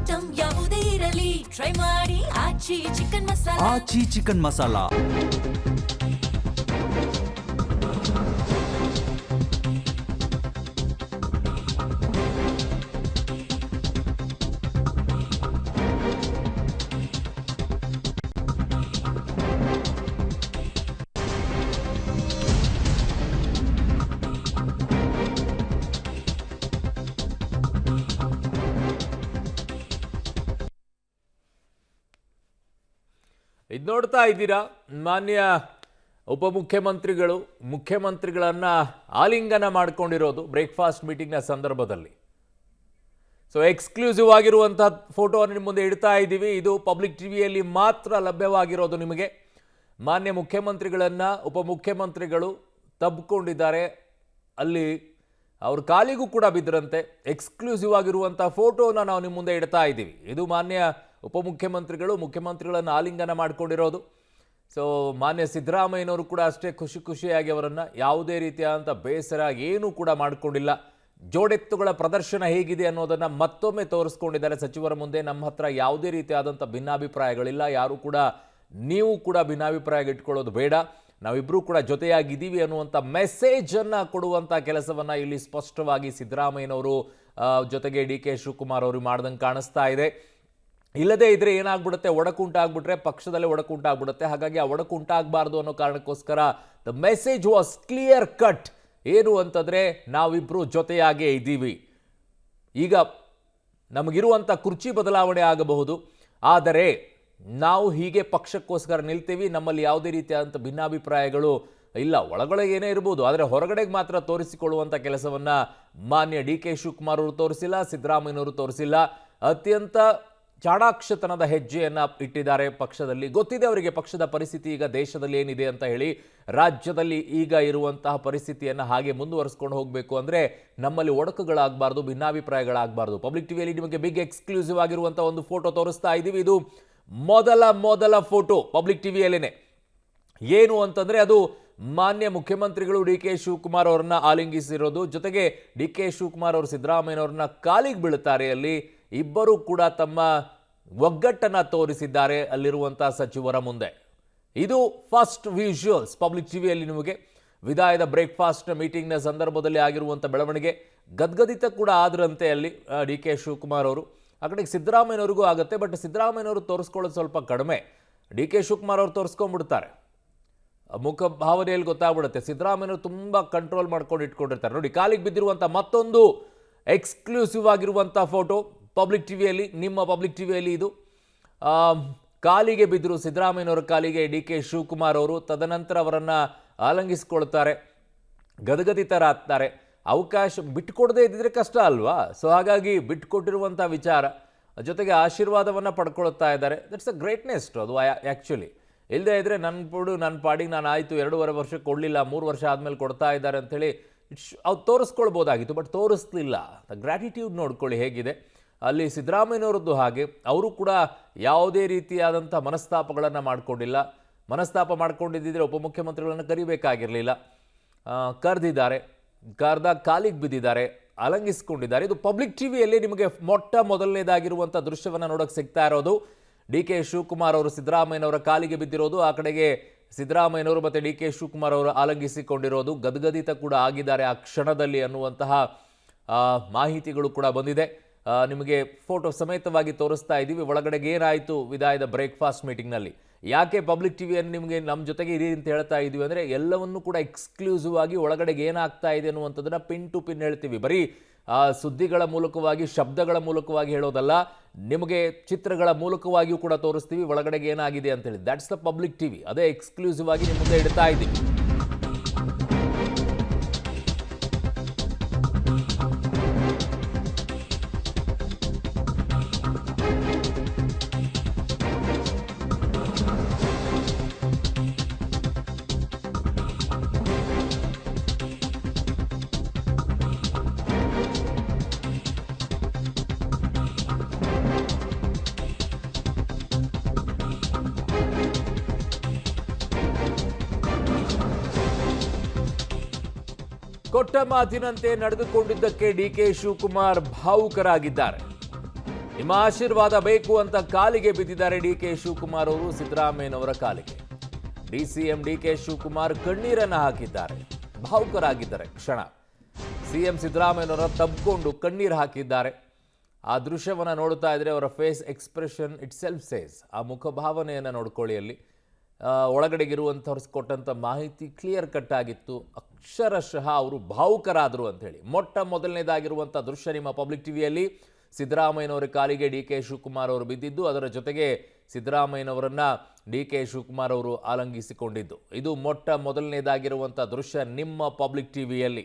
Item ಯಾವುದೇ ಇರಲಿ try ಮಾಡಿ ಆಚಿ ಚಿಕನ್ ಮಸಾಲಾ. ಆಚಿ ಚಿಕನ್ ಮಸಾಲಾ. ಇದು ನೋಡ್ತಾ ಇದ್ದೀರಾ, ಮಾನ್ಯ ಉಪಮುಖ್ಯಮಂತ್ರಿಗಳು ಮುಖ್ಯಮಂತ್ರಿಗಳನ್ನ ಆಲಿಂಗನ ಮಾಡ್ಕೊಂಡಿರೋದು ಬ್ರೇಕ್ಫಾಸ್ಟ್ ಮೀಟಿಂಗ್ನ ಸಂದರ್ಭದಲ್ಲಿ. ಸೊ ಎಕ್ಸ್ಕ್ಲೂಸಿವ್ ಆಗಿರುವಂಥ ಫೋಟೋವನ್ನು ನಿಮ್ಮ ಮುಂದೆ ಇಡ್ತಾ ಇದ್ದೀವಿ. ಇದು ಪಬ್ಲಿಕ್ ಟಿವಿಯಲ್ಲಿ ಮಾತ್ರ ಲಭ್ಯವಾಗಿರೋದು ನಿಮಗೆ. ಮಾನ್ಯ ಮುಖ್ಯಮಂತ್ರಿಗಳನ್ನ ಉಪಮುಖ್ಯಮಂತ್ರಿಗಳು ತಬ್ಕೊಂಡಿದ್ದಾರೆ, ಅಲ್ಲಿ ಅವ್ರ ಕಾಲಿಗೂ ಕೂಡ ಬಿದ್ದರಂತೆ. ಎಕ್ಸ್ಕ್ಲೂಸಿವ್ ಆಗಿರುವಂಥ ಫೋಟೋನ ನಾವು ನಿಮ್ಮ ಮುಂದೆ ಇಡ್ತಾ ಇದ್ದೀವಿ. ಇದು ಮಾನ್ಯ ಉಪಮುಖ್ಯಮಂತ್ರಿಗಳು ಮುಖ್ಯಮಂತ್ರಿಗಳನ್ನು ಆಲಿಂಗನ ಮಾಡ್ಕೊಂಡಿರೋದು. ಸೊ ಮಾನ್ಯ ಸಿದ್ದರಾಮಯ್ಯನವರು ಕೂಡ ಅಷ್ಟೇ ಖುಷಿಯಾಗಿ ಅವರನ್ನು ಯಾವುದೇ ರೀತಿಯಾದಂಥ ಬೇಸರ ಏನೂ ಕೂಡ ಮಾಡಿಕೊಂಡಿಲ್ಲ. ಜೋಡೆತ್ತುಗಳ ಪ್ರದರ್ಶನ ಹೇಗಿದೆ ಅನ್ನೋದನ್ನು ಮತ್ತೊಮ್ಮೆ ತೋರಿಸ್ಕೊಂಡಿದ್ದಾರೆ ಸಚಿವರ ಮುಂದೆ. ನಮ್ಮ ಹತ್ರ ಯಾವುದೇ ರೀತಿಯಾದಂಥ ಭಿನ್ನಾಭಿಪ್ರಾಯಗಳಿಲ್ಲ, ಯಾರು ಕೂಡ ನೀವು ಕೂಡ ಭಿನ್ನಾಭಿಪ್ರಾಯ ಇಟ್ಕೊಳ್ಳೋದು ಬೇಡ, ನಾವಿಬ್ಬರೂ ಕೂಡ ಜೊತೆಯಾಗಿದ್ದೀವಿ ಅನ್ನುವಂಥ ಮೆಸೇಜನ್ನು ಕೊಡುವಂಥ ಕೆಲಸವನ್ನು ಇಲ್ಲಿ ಸ್ಪಷ್ಟವಾಗಿ ಸಿದ್ದರಾಮಯ್ಯನವರು ಜೊತೆಗೆ ಡಿ ಕೆ ಶಿವಕುಮಾರ್ ಅವರು ಮಾಡ್ದಂಗೆ ಕಾಣಿಸ್ತಾ ಇದೆ. ಇಲ್ಲದೇ ಇದ್ರೆ ಏನಾಗ್ಬಿಡುತ್ತೆ, ಒಡಕುಂಟಾಗ್ಬಿಟ್ರೆ ಪಕ್ಷದಲ್ಲೇ ಒಡಕುಂಟಾಗ್ಬಿಡುತ್ತೆ. ಹಾಗಾಗಿ ಆ ಒಡಕುಂಟಾಗಬಾರ್ದು ಅನ್ನೋ ಕಾರಣಕ್ಕೋಸ್ಕರ the message was clear cut. ಏನು ಅಂತಂದರೆ ನಾವಿಬ್ಬರು ಜೊತೆಯಾಗೇ ಇದ್ದೀವಿ. ಈಗ ನಮಗಿರುವಂಥ ಕುರ್ಚಿ ಬದಲಾವಣೆ ಆಗಬಹುದು, ಆದರೆ ನಾವು ಹೀಗೆ ಪಕ್ಷಕ್ಕೋಸ್ಕರ ನಿಲ್ತೀವಿ. ನಮ್ಮಲ್ಲಿ ಯಾವುದೇ ರೀತಿಯಾದಂಥ ಭಿನ್ನಾಭಿಪ್ರಾಯಗಳು ಇಲ್ಲ. ಒಳಗಡೆ ಏನೇ ಇರ್ಬೋದು, ಆದರೆ ಹೊರಗಡೆಗೆ ಮಾತ್ರ ತೋರಿಸಿಕೊಳ್ಳುವಂಥ ಕೆಲಸವನ್ನು ಮಾನ್ಯ ಡಿ ಕೆ ಶಿವಕುಮಾರ್ ಅವರು ತೋರಿಸಿಲ್ಲ, ಸಿದ್ದರಾಮಯ್ಯನವರು ತೋರಿಸಿಲ್ಲ. ಅತ್ಯಂತ ಚಾಣಾಕ್ಷತನದ ಹೆಜ್ಜೆಯನ್ನು ಇಟ್ಟಿದ್ದಾರೆ ಪಕ್ಷದಲ್ಲಿ. ಗೊತ್ತಿದೆ ಅವರಿಗೆ ಪಕ್ಷದ ಪರಿಸ್ಥಿತಿ ಈಗ ದೇಶದಲ್ಲಿ ಏನಿದೆ ಅಂತ ಹೇಳಿ. ರಾಜ್ಯದಲ್ಲಿ ಈಗ ಇರುವಂತಹ ಪರಿಸ್ಥಿತಿಯನ್ನು ಹಾಗೆ ಮುಂದುವರಿಸ್ಕೊಂಡು ಹೋಗಬೇಕು ಅಂದರೆ ನಮ್ಮಲ್ಲಿ ಒಡಕುಗಳಾಗಬಾರ್ದು, ಭಿನ್ನಾಭಿಪ್ರಾಯಗಳಾಗಬಾರ್ದು. ಪಬ್ಲಿಕ್ ಟಿವಿಯಲ್ಲಿ ನಿಮಗೆ ಬಿಗ್ ಎಕ್ಸ್ಕ್ಲೂಸಿವ್ ಆಗಿರುವಂಥ ಒಂದು ಫೋಟೋ ತೋರಿಸ್ತಾ ಇದ್ದೀವಿ. ಇದು ಮೊದಲ ಫೋಟೋ ಪಬ್ಲಿಕ್ ಟಿವಿಯಲ್ಲೇನೆ. ಏನು ಅಂತಂದರೆ ಅದು ಮಾನ್ಯ ಮುಖ್ಯಮಂತ್ರಿಗಳು ಡಿ ಕೆ ಶಿವಕುಮಾರ್ ಅವರನ್ನ ಆಲಿಂಗಿಸಿರೋದು. ಜೊತೆಗೆ ಡಿ ಕೆ ಶಿವಕುಮಾರ್ ಅವರು ಸಿದ್ದರಾಮಯ್ಯನವ್ರನ್ನ ಕಾಲಿಗೆ ಬೀಳುತ್ತಾರೆ. ಅಲ್ಲಿ ಇಬ್ಬರು ಕೂಡ ತಮ್ಮ ಒಗ್ಗಟ್ಟನ್ನು ತೋರಿಸಿದ್ದಾರೆ ಅಲ್ಲಿರುವಂಥ ಸಚಿವರ ಮುಂದೆ. ಇದು ಫಸ್ಟ್ ವಿಜುವಲ್ಸ್ ಪಬ್ಲಿಕ್ ಟಿವಿಯಲ್ಲಿ ನಿಮಗೆ. ವಿದಾಯದ ಬ್ರೇಕ್ಫಾಸ್ಟ್ ಮೀಟಿಂಗ್ನ ಸಂದರ್ಭದಲ್ಲಿ ಆಗಿರುವಂಥ ಬೆಳವಣಿಗೆ ಗದ್ಗದಿತ ಕೂಡ ಆದ್ರಂತೆ ಅಲ್ಲಿ ಡಿ ಕೆ ಶಿವಕುಮಾರ್ ಅವರು. ಆ ಕಡೆಗೆ ಸಿದ್ದರಾಮಯ್ಯನವ್ರಿಗೂ ಆಗುತ್ತೆ, ಬಟ್ ಸಿದ್ದರಾಮಯ್ಯನವರು ತೋರಿಸ್ಕೊಳ್ಳೋದು ಸ್ವಲ್ಪ ಕಡಿಮೆ. ಡಿ ಕೆ ಶಿವಕುಮಾರ್ ಅವರು ತೋರಿಸ್ಕೊಂಡ್ಬಿಡ್ತಾರೆ, ಮುಖ ಭಾವನೆಯಲ್ಲಿ ಗೊತ್ತಾಗ್ಬಿಡುತ್ತೆ. ಸಿದ್ದರಾಮಯ್ಯನವರು ತುಂಬ ಕಂಟ್ರೋಲ್ ಮಾಡ್ಕೊಂಡು ಇಟ್ಕೊಂಡಿರ್ತಾರೆ. ನೋಡಿ, ಕಾಲಿಗೆ ಬಿದ್ದಿರುವಂಥ ಮತ್ತೊಂದು ಎಕ್ಸ್ಕ್ಲೂಸಿವ್ ಆಗಿರುವಂಥ ಫೋಟೋ ಪಬ್ಲಿಕ್ ಟಿವಿಯಲ್ಲಿ, ನಿಮ್ಮ ಪಬ್ಲಿಕ್ ಟಿವಿಯಲ್ಲಿ. ಇದು ಕಾಲಿಗೆ ಬಿದ್ದರು ಸಿದ್ದರಾಮಯ್ಯನವರ ಕಾಲಿಗೆ ಡಿ ಕೆ ಶಿವಕುಮಾರ್ ಅವರು. ತದನಂತರ ಅವರನ್ನು ಆಲಂಗಿಸ್ಕೊಳ್ತಾರೆ, ಗದಗದಿತರಾಗ್ತಾರೆ. ಅವಕಾಶ ಬಿಟ್ಟುಕೊಡದೇ ಇದ್ದಿದ್ರೆ ಕಷ್ಟ ಅಲ್ವಾ? ಸೊ ಹಾಗಾಗಿ ಬಿಟ್ಟುಕೊಟ್ಟಿರುವಂಥ ವಿಚಾರ, ಜೊತೆಗೆ ಆಶೀರ್ವಾದವನ್ನು ಪಡ್ಕೊಳ್ತಾ ಇದ್ದಾರೆ. ದಟ್ಸ್ ಅ ಗ್ರೇಟ್ನೆಸ್ ಅದು ಆ್ಯಕ್ಚುಲಿ. ಇಲ್ಲದೇ ಇದ್ದರೆ ನನ್ನ ಪಾಡಿಗೆ ನಾನು ಆಯಿತು, 2.5 ವರ್ಷ ಕೊಡಲಿಲ್ಲ, 3 ವರ್ಷ ಆದಮೇಲೆ ಕೊಡ್ತಾ ಇದ್ದಾರೆ ಅಂಥೇಳಿ ಅವ್ರು ತೋರಿಸ್ಕೊಳ್ಬೋದಾಗಿತ್ತು, ಬಟ್ ತೋರಿಸ್ಲಿಲ್ಲ. ಗ್ರ್ಯಾಟಿಟ್ಯೂಡ್ ನೋಡ್ಕೊಳ್ಳಿ ಹೇಗಿದೆ. ಅಲ್ಲಿ ಸಿದ್ದರಾಮಯ್ಯನವರದ್ದು ಹಾಗೆ, ಅವರು ಕೂಡ ಯಾವುದೇ ರೀತಿಯಾದಂಥ ಮನಸ್ತಾಪಗಳನ್ನು ಮಾಡಿಕೊಂಡಿಲ್ಲ. ಮನಸ್ತಾಪ ಮಾಡ್ಕೊಂಡಿದ್ದಿದ್ರೆ ಉಪಮುಖ್ಯಮಂತ್ರಿಗಳನ್ನು ಕರಿಬೇಕಾಗಿರಲಿಲ್ಲ. ಕರೆದಿದ್ದಾರೆ, ಕರೆದಾಗ ಕಾಲಿಗೆ ಬಿದ್ದಿದ್ದಾರೆ, ಅಲಂಗಿಸ್ಕೊಂಡಿದ್ದಾರೆ. ಇದು ಪಬ್ಲಿಕ್ ಟಿವಿಯಲ್ಲಿ ನಿಮಗೆ ಮೊದಲನೇದಾಗಿರುವಂಥ ದೃಶ್ಯವನ್ನು ನೋಡೋಕೆ ಸಿಗ್ತಾ ಇರೋದು. ಡಿ ಕೆ ಶಿವಕುಮಾರ್ ಅವರು ಸಿದ್ದರಾಮಯ್ಯನವರ ಕಾಲಿಗೆ ಬಿದ್ದಿರೋದು, ಆ ಕಡೆಗೆ ಸಿದ್ದರಾಮಯ್ಯನವರು ಮತ್ತು ಡಿ ಕೆ ಶಿವಕುಮಾರ್ ಅವರು ಆಲಂಗಿಸಿಕೊಂಡಿರೋದು. ಗದ್ಗದಿತ ಕೂಡ ಆಗಿದ್ದಾರೆ ಆ ಕ್ಷಣದಲ್ಲಿ ಅನ್ನುವಂತಹ ಮಾಹಿತಿಗಳು ಕೂಡ ಬಂದಿದೆ. ನಿಮಗೆ ಫೋಟೋ ಸಮೇತವಾಗಿ ತೋರಿಸ್ತಾ ಇದ್ದೀವಿ. ಒಳಗಡೆಗೆ ಏನಾಯಿತು ವಿದಾಯದ ಬ್ರೇಕ್ಫಾಸ್ಟ್ ಮೀಟಿಂಗ್ನಲ್ಲಿ, ಯಾಕೆ ಪಬ್ಲಿಕ್ ಟಿವಿಯನ್ನು ನಿಮಗೆ ನಮ್ಮ ಜೊತೆಗೆ ಇರಿ ಅಂತ ಹೇಳ್ತಾ ಇದ್ದೀವಿ ಅಂದರೆ ಎಲ್ಲವನ್ನೂ ಕೂಡ ಎಕ್ಸ್ಕ್ಲೂಸಿವ್ ಆಗಿ ಒಳಗಡೆಗೆ ಏನಾಗ್ತಾ ಇದೆ ಅನ್ನುವಂಥದ್ದನ್ನು ಪಿನ್ ಟು ಪಿನ್ ಹೇಳ್ತೀವಿ. ಬರೀ ಸುದ್ದಿಗಳ ಮೂಲಕವಾಗಿ, ಶಬ್ದಗಳ ಮೂಲಕವಾಗಿ ಹೇಳೋದಲ್ಲ, ನಿಮಗೆ ಚಿತ್ರಗಳ ಮೂಲಕವಾಗಿಯೂ ಕೂಡ ತೋರಿಸ್ತೀವಿ ಒಳಗಡೆಗೆ ಏನಾಗಿದೆ ಅಂತೇಳಿ. That's the public TV. ಅದೇ ಎಕ್ಸ್ಕ್ಲೂಸಿವ್ ಆಗಿ ನಿಮ್ಮ ಮುಂದೆ ಇಡ್ತಾ ಇದ್ದೀವಿ. ಕೊಟ್ಟ ಮಾತಿನಂತೆ ನಡೆದುಕೊಂಡಿದ್ದಕ್ಕೆ ಡಿ ಕೆ ಶಿವಕುಮಾರ್ ಭಾವುಕರಾಗಿದ್ದಾರೆ. ನಿಮ್ಮ ಆಶೀರ್ವಾದ ಬೇಕು ಅಂತ ಕಾಲಿಗೆ ಬಿದ್ದಿದ್ದಾರೆ ಡಿ ಕೆ ಶಿವಕುಮಾರ್ ಅವರು ಸಿದ್ದರಾಮಯ್ಯನವರ ಕಾಲಿಗೆ. ಡಿಸಿಎಂ ಡಿ ಕೆ ಶಿವಕುಮಾರ್ ಕಣ್ಣೀರನ್ನ ಹಾಕಿದ್ದಾರೆ, ಭಾವುಕರಾಗಿದ್ದಾರೆ. ಕ್ಷಣ ಸಿಎಂ ಸಿದ್ದರಾಮಯ್ಯನವರ ತಬ್ಕೊಂಡು ಕಣ್ಣೀರು ಹಾಕಿದ್ದಾರೆ. ಆ ದೃಶ್ಯವನ್ನು ನೋಡ್ತಾ ಇದ್ರೆ ಅವರ face expression itself says. ಆ ಮುಖಭಾವನೆಯನ್ನು ನೋಡ್ಕೊಳ್ಳಿ. ಅಲ್ಲಿ ಒಳಗಡೆಗಿರುವಂಥವ್ರು ಕೊಟ್ಟಂಥ ಮಾಹಿತಿ ಕ್ಲಿಯರ್ ಕಟ್ ಆಗಿತ್ತು. ಅಕ್ಷರಶಃ ಅವರು ಭಾವುಕರಾದರು ಅಂಥೇಳಿ. ಮೊಟ್ಟ ಮೊದಲನೇದಾಗಿರುವಂಥ ದೃಶ್ಯ ನಿಮ್ಮ ಪಬ್ಲಿಕ್ ಟಿವಿಯಲ್ಲಿ ಸಿದ್ದರಾಮಯ್ಯನವರ ಕಾಲಿಗೆ ಡಿ ಕೆ ಶಿವಕುಮಾರ್ ಅವರು ಬಿದ್ದಿದ್ದು, ಅದರ ಜೊತೆಗೆ ಸಿದ್ದರಾಮಯ್ಯನವರನ್ನ ಡಿ ಕೆ ಶಿವಕುಮಾರ್ ಅವರು ಆಲಂಗಿಸಿಕೊಂಡಿದ್ದು. ಇದು ಮೊಟ್ಟ ಮೊದಲನೇದಾಗಿರುವಂಥ ದೃಶ್ಯ ನಿಮ್ಮ ಪಬ್ಲಿಕ್ ಟಿವಿಯಲ್ಲಿ.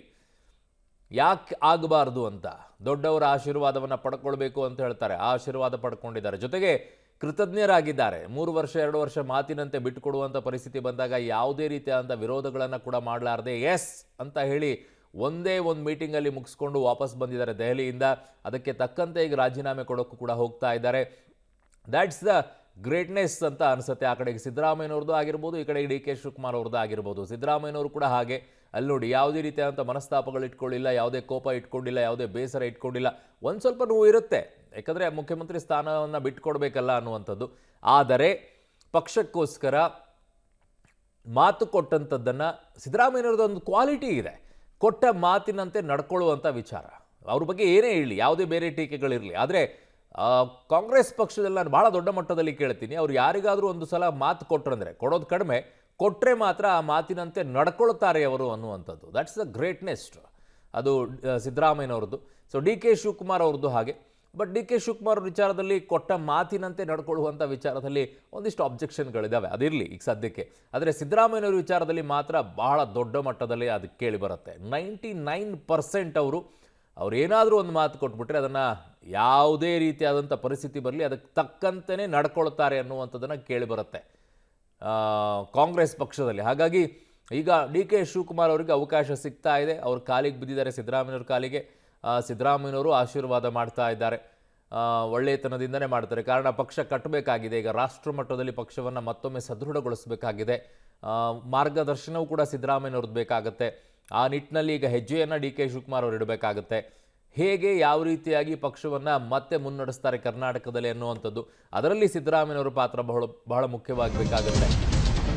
ಯಾಕೆ ಆಗಬಾರ್ದು ಅಂತ, ದೊಡ್ಡವರ ಆಶೀರ್ವಾದವನ್ನು ಪಡ್ಕೊಳ್ಬೇಕು ಅಂತ ಹೇಳ್ತಾರೆ. ಆ ಆಶೀರ್ವಾದ ಪಡ್ಕೊಂಡಿದ್ದಾರೆ, ಜೊತೆಗೆ ಕೃತಜ್ಞರಾಗಿದ್ದಾರೆ. 3 ವರ್ಷ 2 ವರ್ಷ ಮಾತಿನಂತೆ ಬಿಟ್ಟುಕೊಡುವಂಥ ಪರಿಸ್ಥಿತಿ ಬಂದಾಗ ಯಾವುದೇ ರೀತಿಯಾದಂಥ ವಿರೋಧಗಳನ್ನು ಕೂಡ ಮಾಡಲಾರದೆ ಎಸ್ ಅಂತ ಹೇಳಿ ಒಂದೇ ಒಂದು ಮೀಟಿಂಗಲ್ಲಿ ಮುಗಿಸ್ಕೊಂಡು ವಾಪಸ್ ಬಂದಿದ್ದಾರೆ ದೆಹಲಿಯಿಂದ. ಅದಕ್ಕೆ ತಕ್ಕಂತೆ ಈಗ ರಾಜೀನಾಮೆ ಕೊಡೋಕ್ಕೂ ಕೂಡ ಹೋಗ್ತಾ ಇದ್ದಾರೆ. ದ್ಯಾಟ್ಸ್ ದ ಗ್ರೇಟ್ನೆಸ್ ಅಂತ ಅನಿಸುತ್ತೆ. ಆ ಕಡೆಗೆ ಸಿದ್ದರಾಮಯ್ಯನವ್ರದ್ದು ಆಗಿರ್ಬೋದು, ಈ ಕಡೆಗೆ ಡಿ ಕೆ ಶಿವಕುಮಾರ್ ಅವ್ರದ್ದು ಆಗಿರ್ಬೋದು. ಸಿದ್ದರಾಮಯ್ಯನವರು ಕೂಡ ಹಾಗೆ. ಅಲ್ಲಿ ನೋಡಿ, ಯಾವುದೇ ರೀತಿಯಾದಂಥ ಮನಸ್ತಾಪಗಳು ಇಟ್ಕೊಳ್ಳಿಲ್ಲ, ಯಾವುದೇ ಕೋಪ ಇಟ್ಕೊಂಡಿಲ್ಲ, ಯಾವುದೇ ಬೇಸರ ಇಟ್ಕೊಂಡಿಲ್ಲ. ಒಂದು ಸ್ವಲ್ಪ ನೋವು ಇರುತ್ತೆ, ಯಾಕಂದರೆ ಮುಖ್ಯಮಂತ್ರಿ ಸ್ಥಾನವನ್ನು ಬಿಟ್ಕೊಡ್ಬೇಕಲ್ಲ ಅನ್ನುವಂಥದ್ದು. ಆದರೆ ಪಕ್ಷಕ್ಕೋಸ್ಕರ ಮಾತು ಕೊಟ್ಟಂಥದ್ದನ್ನು, ಸಿದ್ದರಾಮಯ್ಯನವ್ರದ್ದು ಒಂದು ಕ್ವಾಲಿಟಿ ಇದೆ, ಕೊಟ್ಟ ಮಾತಿನಂತೆ ನಡ್ಕೊಳ್ಳುವಂಥ ವಿಚಾರ. ಅವ್ರ ಬಗ್ಗೆ ಏನೇ ಹೇಳಲಿ, ಯಾವುದೇ ಬೇರೆ ಟೀಕೆಗಳಿರಲಿ. ಆದರೆ ಕಾಂಗ್ರೆಸ್ ಪಕ್ಷದಲ್ಲಿ ನಾನು ಭಾಳ ದೊಡ್ಡ ಮಟ್ಟದಲ್ಲಿ ಕೇಳ್ತೀನಿ, ಅವ್ರು ಯಾರಿಗಾದರೂ ಒಂದು ಸಲ ಮಾತು ಕೊಟ್ಟರಂದರೆ, ಕೊಡೋದು ಕಡಿಮೆ, ಕೊಟ್ಟರೆ ಮಾತ್ರ ಆ ಮಾತಿನಂತೆ ನಡ್ಕೊಳ್ತಾರೆ ಅವರು ಅನ್ನುವಂಥದ್ದು. That's the greatness. ಅದು ಸಿದ್ದರಾಮಯ್ಯನವ್ರದ್ದು. ಸೊ ಡಿ ಕೆ ಶಿವಕುಮಾರ್ ಅವ್ರದ್ದು ಹಾಗೆ. ಬಟ್ ಡಿ ಕೆ ಶಿವಕುಮಾರ್ ವಿಚಾರದಲ್ಲಿ ಕೊಟ್ಟ ಮಾತಿನಂತೆ ನಡ್ಕೊಳ್ಳುವಂಥ ವಿಚಾರದಲ್ಲಿ ಒಂದಿಷ್ಟು ಅಬ್ಜೆಕ್ಷನ್ಗಳಿದ್ದಾವೆ, ಅದಿರಲಿ ಈಗ ಸದ್ಯಕ್ಕೆ. ಆದರೆ ಸಿದ್ದರಾಮಯ್ಯನವ್ರ ವಿಚಾರದಲ್ಲಿ ಮಾತ್ರ ಬಹಳ ದೊಡ್ಡ ಮಟ್ಟದಲ್ಲಿ ಅದು ಕೇಳಿ ಬರುತ್ತೆ. 99% ಅವ್ರು ಏನಾದರೂ ಒಂದು ಮಾತು ಕೊಟ್ಬಿಟ್ರೆ ಅದನ್ನು ಯಾವುದೇ ರೀತಿಯಾದಂಥ ಪರಿಸ್ಥಿತಿ ಬರಲಿ ಅದಕ್ಕೆ ತಕ್ಕಂತೆಯೇ ನಡ್ಕೊಳ್ತಾರೆ ಅನ್ನುವಂಥದ್ದನ್ನು ಕೇಳಿ ಬರುತ್ತೆ ಕಾಂಗ್ರೆಸ್ ಪಕ್ಷದಲ್ಲಿ. ಹಾಗಾಗಿ ಈಗ ಡಿ ಕೆ ಶಿವಕುಮಾರ್ ಅವರಿಗೆ ಅವಕಾಶ ಸಿಗ್ತಾ ಇದೆ. ಅವ್ರ ಕಾಲಿಗೆ ಬಿದ್ದಿದ್ದಾರೆ, ಸಿದ್ದರಾಮಯ್ಯವ್ರ ಕಾಲಿಗೆ. ಸಿದ್ದರಾಮಯ್ಯನವರು ಆಶೀರ್ವಾದ ಮಾಡ್ತಾ ಇದ್ದಾರೆ. ಒಳ್ಳೆಯತನದಿಂದನೇ ಮಾಡ್ತಾರೆ. ಕಾರಣ ಪಕ್ಷ ಕಟ್ಟಬೇಕಾಗಿದೆ. ಈಗ ರಾಷ್ಟ್ರ ಮಟ್ಟದಲ್ಲಿ ಪಕ್ಷವನ್ನು ಮತ್ತೊಮ್ಮೆ ಸದೃಢಗೊಳಿಸಬೇಕಾಗಿದೆ. ಮಾರ್ಗದರ್ಶನವೂ ಕೂಡ ಸಿದ್ದರಾಮಯ್ಯನವ್ರದ್ದು ಬೇಕಾಗುತ್ತೆ. ಆ ನಿಟ್ಟಿನಲ್ಲಿ ಈಗ ಹೆಜ್ಜೆಯನ್ನು ಡಿ ಕೆ ಶಿವಕುಮಾರ್ ಅವರು ಇಡಬೇಕಾಗುತ್ತೆ. ಹೇಗೆ ಯಾವ ರೀತಿಯಾಗಿ ಪಕ್ಷವನ್ನು ಮತ್ತೆ ಮುನ್ನಡೆಸ್ತಾರೆ ಕರ್ನಾಟಕದಲ್ಲಿ ಅನ್ನುವಂಥದ್ದು, ಅದರಲ್ಲಿ ಸಿದ್ದರಾಮಯ್ಯನವರ ಪಾತ್ರ ಬಹಳ ಮುಖ್ಯವಾಗಬೇಕಾಗುತ್ತೆ.